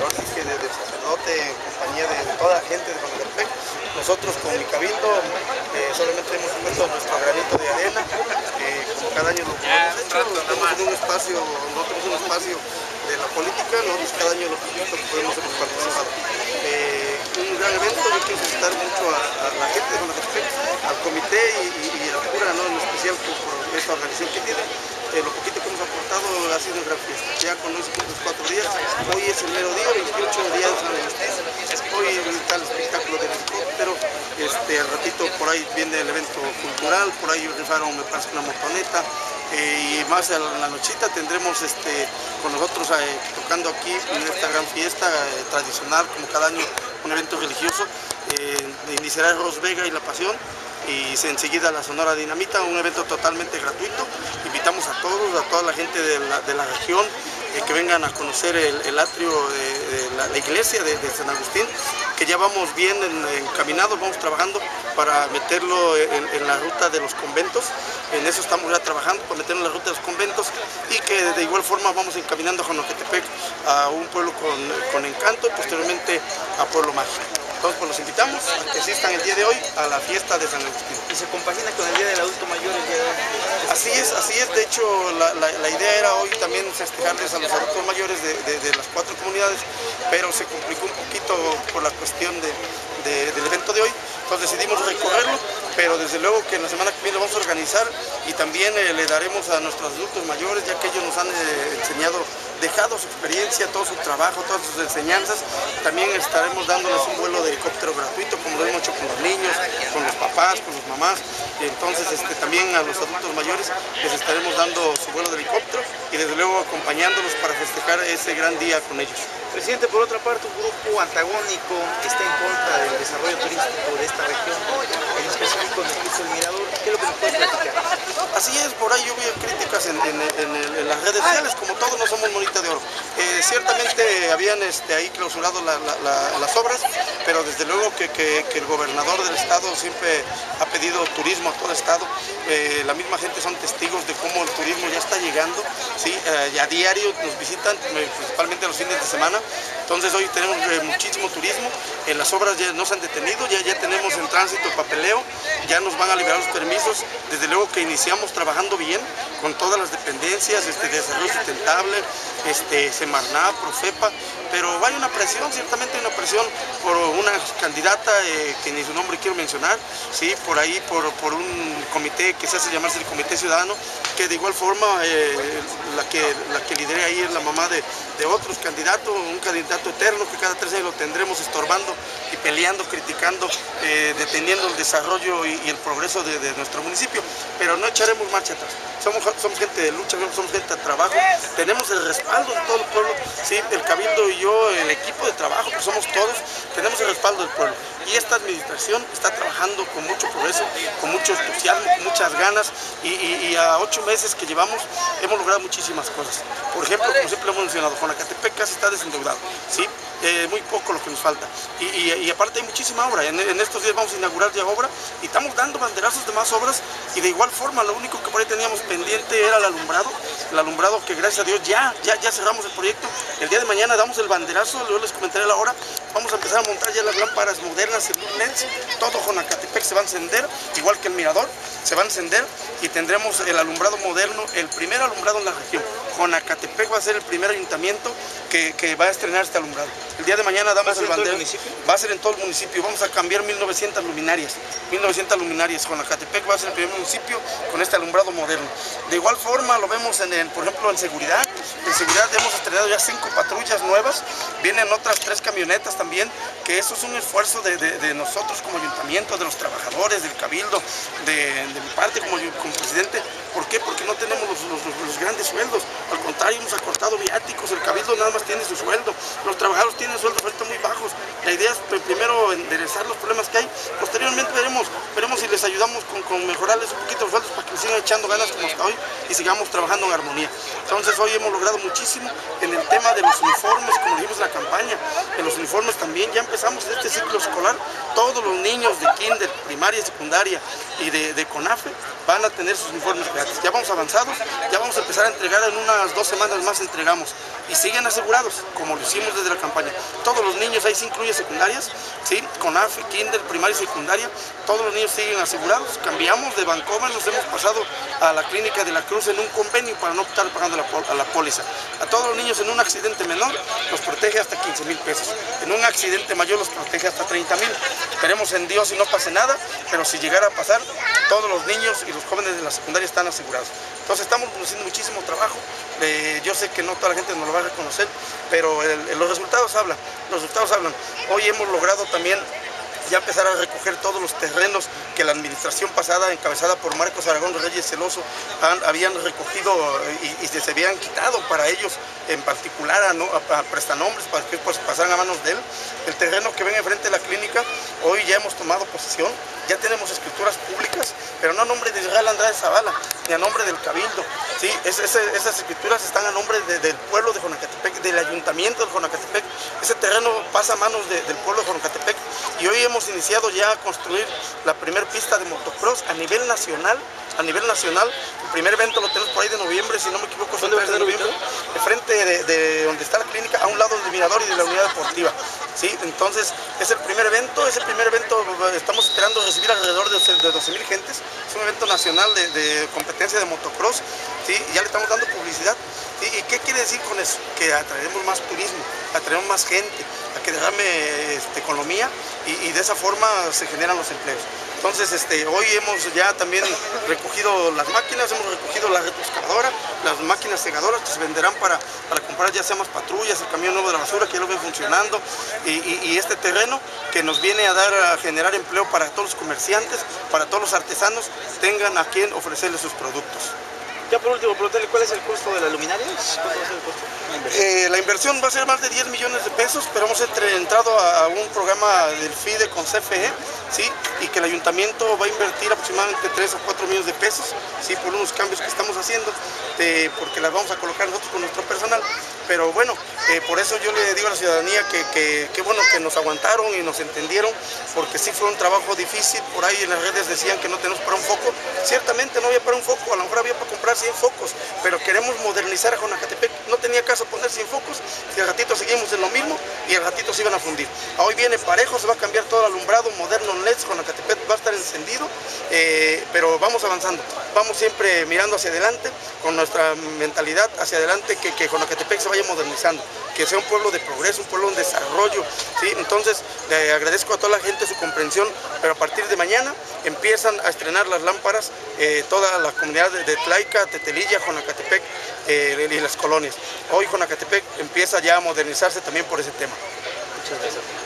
ahora sí que desde el sacerdote, en compañía de toda la gente de Jonacatepec. Nosotros con mi cabildo solamente hemos puesto nuestro granito de arena, como cada año lo hemos hecho. Tenemos un espacio, nosotros tenemos un espacio de la política, nosotros cada año lo que podemos hemos participado. Un gran evento, yo quiero felicitar mucho a la gente de Jonacatepec, al comité y a la cura, ¿no? En especial por esta organización que tiene. Lo poquito que hemos aportado ha sido una gran fiesta. Ya con los 4 días, hoy es el mero día, 28 días de San Agustín. Hoy está el espectáculo del helicóptero. Al ratito por ahí viene el evento cultural, por ahí rifaron, me parece, una motoneta. Y más a la nochita tendremos con nosotros tocando aquí en esta gran fiesta tradicional, como cada año, un evento religioso. Iniciará Ros Vega y La Pasión, y enseguida la Sonora Dinamita, un evento totalmente gratuito. Invitamos a todos, a toda la gente de la región, que vengan a conocer el atrio de la iglesia de San Agustín, que ya vamos bien encaminados, vamos trabajando para meterlo en la ruta de los conventos. En eso estamos ya trabajando, para meterlo en la ruta de los conventos, y que de igual forma vamos encaminando a Jonacatepec a un pueblo con encanto, y posteriormente a pueblo mágico. Entonces, pues los invitamos a que asistan el día de hoy a la fiesta de San Agustín. ¿Y se compagina con el Día del Adulto Mayor el día de hoy? Así es. De hecho, la idea era hoy también festejarles a los adultos mayores de las 4 comunidades, pero se complicó un poquito por la cuestión del evento de hoy. Entonces decidimos recorrerlo, pero desde luego que en la semana que viene lo vamos a organizar, y también le daremos a nuestros adultos mayores, ya que ellos nos han dejado su experiencia, todo su trabajo, todas sus enseñanzas. También estaremos dándoles un vuelo de helicóptero gratuito, como lo hemos hecho con los niños, con los papás, con las mamás. Y entonces también a los adultos mayores les estaremos dando su vuelo de helicóptero, y desde luego acompañándolos para festejar ese gran día con ellos. Presidente, por otra parte, un grupo antagónico está en contra del desarrollo turístico de esta región, en específico en el curso del Mirador. ¿Qué es lo que nos puede platicar? Así es, por ahí yo vi críticas en las redes sociales, como todos no somos monita de oro. Ciertamente habían ahí clausurado las obras, pero desde luego que el gobernador del estado siempre ha pedido turismo a todo el estado. La misma gente son testigos de cómo el turismo ya está llegando, ¿sí? A diario nos visitan, principalmente los fines de semana. Entonces hoy tenemos muchísimo turismo, las obras ya no se han detenido, ya tenemos en tránsito el papeleo, ya nos van a liberar los permisos. Desde luego que iniciamos trabajando bien con todas las dependencias de desarrollo sustentable, Semarnat, Profepa, pero hay una presión, ciertamente una presión por una candidata que ni su nombre quiero mencionar, ¿sí? Por ahí, por un comité que se hace llamarse el Comité Ciudadano, que de igual forma la que lidera ahí es la mamá de otros candidatos, un candidato eterno que cada 3 años lo tendremos estorbando y peleando, criticando, deteniendo el desarrollo y el progreso de nuestro municipio, pero no echaremos marcha atrás. Somos gente de lucha, somos gente de trabajo, tenemos el respaldo de todo el pueblo, ¿sí? El Cabildo y yo, el equipo de trabajo, que somos todos, tenemos el respaldo del pueblo, y esta administración está trabajando con mucho progreso, con mucho entusiasmo, con muchas ganas, y a 8 meses que llevamos hemos logrado muchísimas cosas. Por ejemplo, como siempre hemos mencionado, Jonacatepec casi está desendeudado, ¿sí? Muy poco lo que nos falta, y aparte hay muchísima obra. En estos días vamos a inaugurar ya obra, y estamos dando banderazos de más obras, y de igual forma lo único que por ahí teníamos pendiente era el alumbrado que gracias a Dios ya cerramos el proyecto. El día de mañana damos el banderazo, yo les comentaré la hora, vamos a empezar a montar ya las lámparas modernas en LEDs, todo Jonacatepec se va a encender, igual que el Mirador, se va a encender, y tendremos el alumbrado moderno, el primer alumbrado en la región. Jonacatepec va a ser el primer ayuntamiento que va a estrenar este alumbrado. El día de mañana damos el banderazo. Va a ser en todo el municipio, vamos a cambiar 1900 luminarias. Jonacatepec va a ser el primer municipio con este alumbrado moderno. De igual forma lo vemos por ejemplo en seguridad. En seguridad hemos estrenado ya 5 patrullas nuevas, vienen otras 3 camionetas también, que eso es un esfuerzo de nosotros como ayuntamiento, de los trabajadores, del Cabildo, de mi parte como presidente. ¿Por qué? Porque no tenemos los grandes sueldos, al contrario, hemos acortado viáticos, el Cabildo nada más tiene su sueldo, los trabajadores tienen sueldos ahorita muy bajos. La idea es primero enderezar los problemas que hay, posteriormente veremos si les ayudamos con mejorarles un poquito los sueldos para que sigan echando ganas como hasta hoy y sigamos trabajando en armonía. Entonces hoy hemos logrado muchísimo en el tema de los uniformes, como dijimos en la campaña, en los uniformes uniformes también, ya empezamos este ciclo escolar, todos los niños de kinder, primaria, secundaria y de CONAFE van a tener sus uniformes gratis. Ya vamos avanzados, ya vamos a empezar a entregar en unas 2 semanas más entregamos y siguen asegurados, como lo hicimos desde la campaña. Todos los niños, ahí se incluye secundarias, ¿sí? CONAFE, kinder, primaria y secundaria, todos los niños siguen asegurados. Cambiamos de Bancomer, nos hemos pasado a la Clínica de la Cruz en un convenio para no estar pagando a la póliza. A todos los niños en un accidente menor los protege hasta 15,000 pesos. En un accidente mayor los protege hasta 30,000. Esperemos en Dios y no pase nada, pero si llegara a pasar, todos los niños y los jóvenes de la secundaria están asegurados. Entonces estamos haciendo muchísimo trabajo. Yo sé que no toda la gente nos lo va a reconocer, pero los resultados hablan. Los resultados hablan. Hoy hemos logrado también ya empezar a recoger todos los terrenos que la administración pasada, encabezada por Marcos Aragón Reyes Celoso, habían recogido y se habían quitado para ellos, en particular a prestanombres, para que pues, pasaran a manos de él. El terreno que ven enfrente de la clínica, hoy ya hemos tomado posesión, ya tenemos escrituras públicas, pero no a nombre de Israel Andrade Zavala, ni a nombre del Cabildo. ¿Sí? Esas escrituras están a nombre del pueblo de Jonacatepec, del ayuntamiento de Jonacatepec. Ese terreno pasa a manos del pueblo de Jonacatepec y hoy hemos iniciado ya a construir la primera pista de motocross a nivel nacional. El primer evento lo tenemos por ahí de noviembre, si no me equivoco, es el 3 de noviembre, de frente de donde está la clínica, a un lado del mirador y de la unidad deportiva. ¿Sí? Entonces, es el primer evento, estamos esperando recibir alrededor de 12,000 gentes. Es un evento nacional de competencia de motocross, ¿sí? Y ya le estamos dando publicidad. ¿Sí? ¿Y qué quiere decir con eso? Que atraeremos más turismo, atraeremos más gente, a que derrame economía y de esa forma se generan los empleos. Entonces, hoy hemos ya también recogido las máquinas, hemos recogido la retroexcavadora, las máquinas segadoras que se venderán para comprar ya sea más patrullas, el camión nuevo de la basura que ya lo ven funcionando y este terreno que nos viene a generar empleo para todos los comerciantes, para todos los artesanos, tengan a quien ofrecerles sus productos. Ya por último, preguntarle cuál es el costo de las luminarias. ¿Cuánto va a ser el costo? La inversión va a ser más de 10 millones de pesos, pero hemos entrado a un programa del FIDE con CFE, ¿sí? Y que el ayuntamiento va a invertir aproximadamente 3 o 4 millones de pesos, ¿sí? Por unos cambios que estamos haciendo, porque las vamos a colocar nosotros con nuestro personal. Pero bueno, por eso yo le digo a la ciudadanía que bueno que nos aguantaron y nos entendieron, porque sí fue un trabajo difícil. Por ahí en las redes decían que no tenemos para un foco. Ciertamente no había para un foco, a lo mejor había para comprar 100 focos, pero queremos modernizar a Jonacatepec. No tenía caso poner 100 focos, y al ratito seguimos en lo mismo y al ratito se iban a fundir. Hoy viene parejo, se va a cambiar todo el alumbrado moderno en LEDs, Jonacatepec va a estar encendido, pero vamos avanzando, vamos siempre mirando hacia adelante, con nuestra mentalidad hacia adelante, que Jonacatepec se vaya modernizando, que sea un pueblo de progreso, un pueblo en desarrollo, ¿sí? Entonces le agradezco a toda la gente su comprensión, pero a partir de mañana empiezan a estrenar las lámparas toda la comunidad de Tlaika, Tetelilla, Jonacatepec y las colonias. Hoy Jonacatepec empieza ya a modernizarse también por ese tema. Muchas gracias.